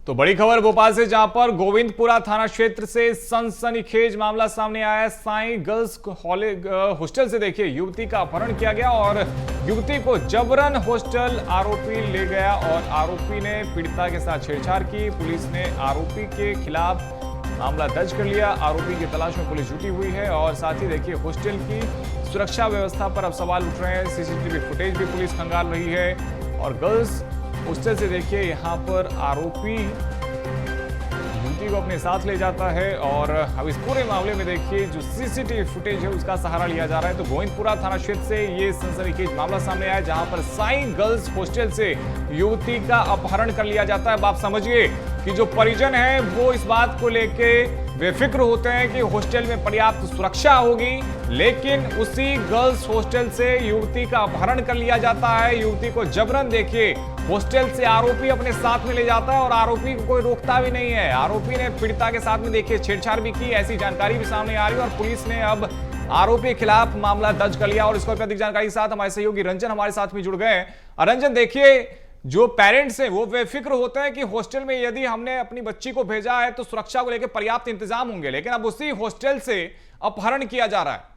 तो बड़ी खबर भोपाल से, जहां पर गोविंदपुरा थाना क्षेत्र से सनसनीखेज मामला सामने आया है। साईं गर्ल्स हॉस्टल से देखिए युवती का अपहरण किया गया और युवती को जबरन हॉस्टल आरोपी ले गया और आरोपी ने पीड़िता के साथ छेड़छाड़ की। पुलिस ने आरोपी के खिलाफ मामला दर्ज कर लिया। आरोपी की तलाश में पुलिस जुटी हुई है और साथ ही देखिए हॉस्टल की सुरक्षा व्यवस्था पर अब सवाल उठ रहे हैं। सीसीटीवी फुटेज भी पुलिस खंगाल रही है और गर्ल्स हॉस्टल से देखिए यहां पर आरोपी युवती को अपने साथ ले जाता है और अब इस पूरे मामले में देखिए जो सीसीटीवी फुटेज है उसका सहारा लिया जा रहा है। तो गोविंदपुरा थाना क्षेत्र से ये सनसनीखेज मामला सामने आया, जहां पर साईं गर्ल्स हॉस्टल से युवती का अपहरण कर लिया जाता है। अब आप समझिए कि जो परिजन है वो इस बात को लेके बेफिक्र होते हैं कि हॉस्टल में पर्याप्त सुरक्षा होगी, लेकिन उसी गर्ल्स हॉस्टल से युवती का अपहरण कर लिया जाता है। युवती को जबरन देखिए हॉस्टल से आरोपी अपने साथ में ले जाता है और आरोपी को कोई रोकता भी नहीं है। आरोपी ने पीड़िता के साथ में देखिए छेड़छाड़ भी की, ऐसी जानकारी भी सामने आ रही है और पुलिस ने अब आरोपी के खिलाफ मामला दर्ज कर लिया। और इसको अधिक जानकारी के साथ हमारे सहयोगी रंजन हमारे साथ में जुड़ गए हैं। रंजन, देखिए जो पेरेंट्स हैं वो बेफिक्र होते हैं कि हॉस्टल में यदि हमने अपनी बच्ची को भेजा है तो सुरक्षा को लेकर पर्याप्त इंतजाम होंगे, लेकिन अब उसी हॉस्टल से अपहरण किया जा रहा है।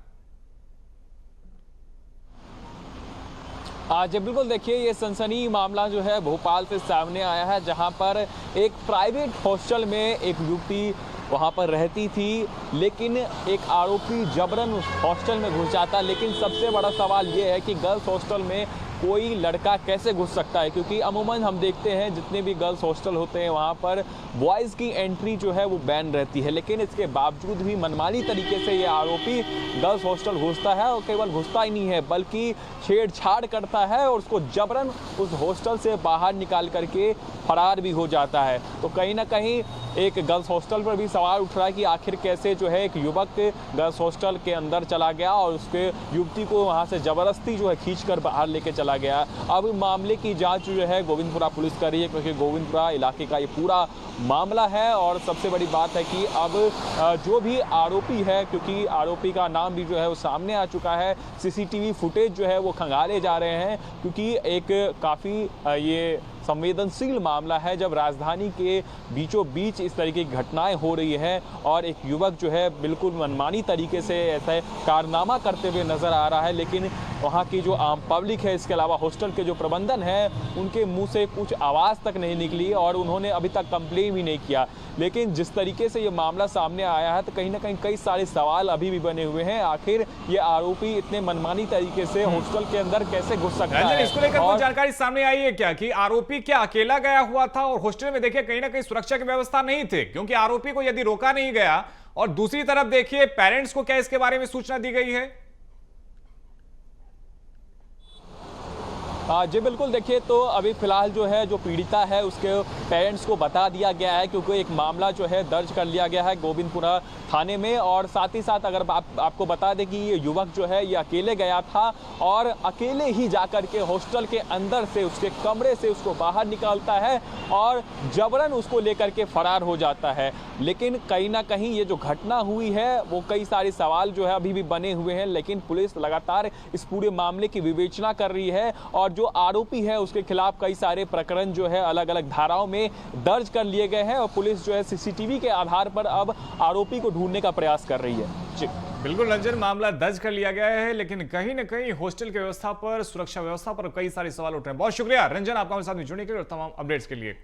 जी बिल्कुल, देखिए ये सनसनी मामला जो है भोपाल से सामने आया है, जहां पर एक प्राइवेट हॉस्टल में एक युवती वहां पर रहती थी, लेकिन एक आरोपी जबरन उस हॉस्टल में घुस जाता। लेकिन सबसे बड़ा सवाल ये है कि गर्ल्स हॉस्टल में कोई लड़का कैसे घुस सकता है, क्योंकि अमूमन हम देखते हैं जितने भी गर्ल्स हॉस्टल होते हैं वहाँ पर बॉयज़ की एंट्री जो है वो बैन रहती है, लेकिन इसके बावजूद भी मनमानी तरीके से ये आरोपी गर्ल्स हॉस्टल घुसता है और केवल घुसता ही नहीं है बल्कि छेड़छाड़ करता है और उसको जबरन उस हॉस्टल से बाहर निकाल करके फरार भी हो जाता है। तो कहीं ना कहीं एक गर्ल्स हॉस्टल पर भी सवाल उठ रहा है कि आखिर कैसे जो है एक युवक गर्ल्स हॉस्टल के अंदर चला गया और उसके युवती को वहाँ से ज़बरदस्ती जो है खींचकर बाहर लेके चला गया। अब मामले की जांच जो है गोविंदपुरा पुलिस कर रही है, क्योंकि गोविंदपुरा इलाके का ये पूरा मामला है। और सबसे बड़ी बात है कि अब जो भी आरोपी है, क्योंकि आरोपी का नाम भी जो है वो सामने आ चुका है, सीसीटीवी फुटेज जो है वो खंगाले जा रहे हैं, क्योंकि एक काफ़ी ये संवेदनशील मामला है जब राजधानी के बीचों बीच इस तरीके की घटनाएं हो रही है और एक युवक जो है बिल्कुल मनमानी तरीके से ऐसा कारनामा करते हुए नजर आ रहा है। लेकिन वहाँ की जो आम पब्लिक है, इसके अलावा हॉस्टल के जो प्रबंधन है, उनके मुंह से कुछ आवाज़ तक नहीं निकली और उन्होंने अभी तक कंप्लेन भी नहीं किया। लेकिन जिस तरीके से ये मामला सामने आया है तो कहीं ना कहीं कई सारे सवाल अभी भी बने हुए हैं। आखिर ये आरोपी इतने मनमानी तरीके से हॉस्टल के अंदर कैसे घुस सकता है? इसको लेकर कोई जानकारी सामने आई है क्या कि आरोपी क्या अकेला गया हुआ था और हॉस्टल में देखिए कहीं ना कहीं सुरक्षा की व्यवस्था नहीं थी, क्योंकि आरोपी को यदि रोका नहीं गया, और दूसरी तरफ देखिए पेरेंट्स को क्या इसके बारे में सूचना दी गई है? जी बिल्कुल, देखिए तो अभी फिलहाल जो है जो पीड़िता है उसके पेरेंट्स को बता दिया गया है, क्योंकि एक मामला जो है दर्ज कर लिया गया है गोविंदपुरा थाने में। और साथ ही साथ अगर आपको बता दें कि ये युवक जो है ये अकेले गया था और अकेले ही जाकर के हॉस्टल के अंदर से उसके कमरे से उसको बाहर निकालता है और जबरन उसको लेकर के फरार हो जाता है। लेकिन कहीं ना कहीं ये जो घटना हुई है वो कई सारे सवाल जो है अभी भी बने हुए हैं, लेकिन पुलिस लगातार इस पूरे मामले की विवेचना कर रही है और जो आरोपी है उसके खिलाफ कई सारे प्रकरण जो है अलग अलग धाराओं में दर्ज कर लिए गए हैं और पुलिस जो है सीसीटीवी के आधार पर अब आरोपी को ढूंढने का प्रयास कर रही है। जी बिल्कुल रंजन, मामला दर्ज कर लिया गया है, लेकिन कहीं ना कहीं हॉस्टल की व्यवस्था पर, सुरक्षा व्यवस्था पर कई सारे सवाल उठ रहे हैं। बहुत शुक्रिया रंजन, आपका हमारे साथ में जुड़ने के लिए और तमाम अपडेट्स के लिए।